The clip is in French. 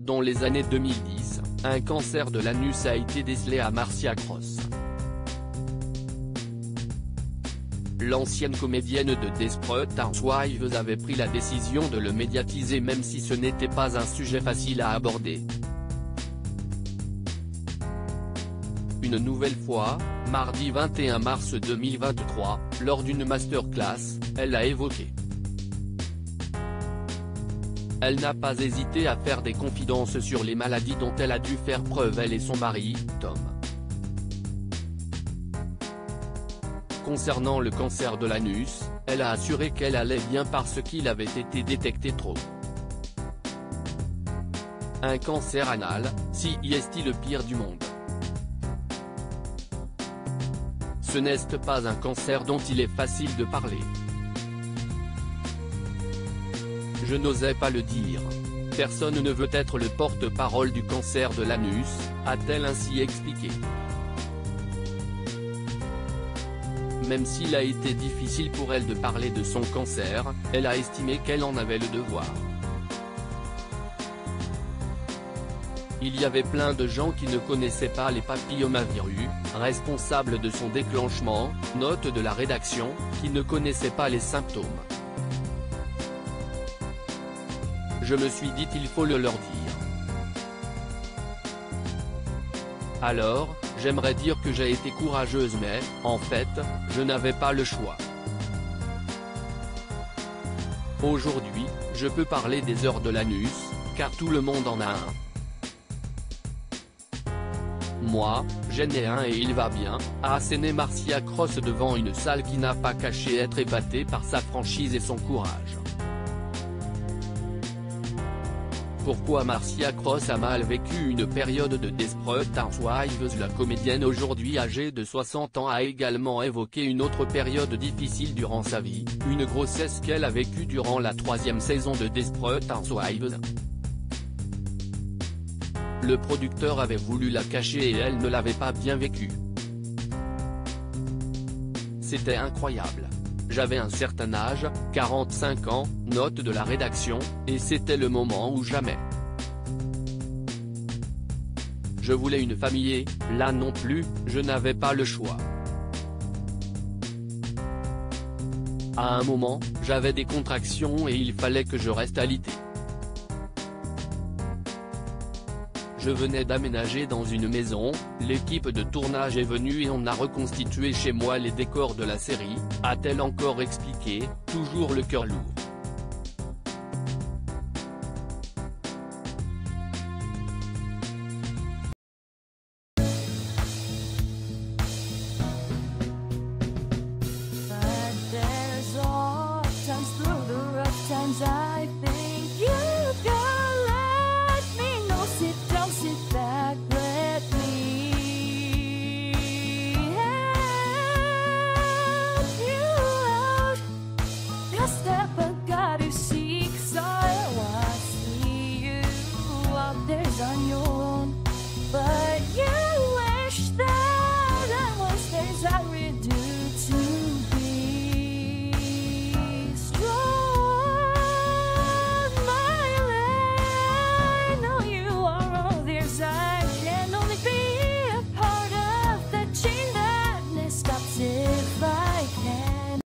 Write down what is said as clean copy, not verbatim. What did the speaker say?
Dans les années 2010, un cancer de l'anus a été décelé à Marcia Cross. L'ancienne comédienne de Desperate Housewives avait pris la décision de le médiatiser même si ce n'était pas un sujet facile à aborder. Une nouvelle fois, mardi 21 mars 2023, lors d'une masterclass, elle a évoqué. Elle n'a pas hésité à faire des confidences sur les maladies dont elle a dû faire preuve elle et son mari, Tom. Concernant le cancer de l'anus, elle a assuré qu'elle allait bien parce qu'il avait été détecté trop. Un cancer anal, si est-il le pire du monde? Ce n'est pas un cancer dont il est facile de parler. Je n'osais pas le dire. Personne ne veut être le porte-parole du cancer de l'anus, a-t-elle ainsi expliqué. Même s'il a été difficile pour elle de parler de son cancer, elle a estimé qu'elle en avait le devoir. Il y avait plein de gens qui ne connaissaient pas les papillomavirus, responsables de son déclenchement, note de la rédaction, qui ne connaissaient pas les symptômes. Je me suis dit il faut le leur dire. Alors, j'aimerais dire que j'ai été courageuse mais, en fait, je n'avais pas le choix. Aujourd'hui, je peux parler des heures de l'anus, car tout le monde en a un. Moi, j'en ai un et il va bien, a asséné Marcia Cross devant une salle qui n'a pas caché être épatée par sa franchise et son courage. Pourquoi Marcia Cross a mal vécu une période de Desperate Housewives? La comédienne aujourd'hui âgée de 60 ans a également évoqué une autre période difficile durant sa vie, une grossesse qu'elle a vécue durant la 3e saison de Desperate Housewives. Le producteur avait voulu la cacher et elle ne l'avait pas bien vécue. C'était incroyable. J'avais un certain âge, 45 ans, note de la rédaction, et c'était le moment ou jamais. Je voulais une famille et, là non plus, je n'avais pas le choix. À un moment, j'avais des contractions et il fallait que je reste alitée. Je venais d'aménager dans une maison, l'équipe de tournage est venue et on a reconstitué chez moi les décors de la série, a-t-elle encore expliqué, toujours le cœur lourd.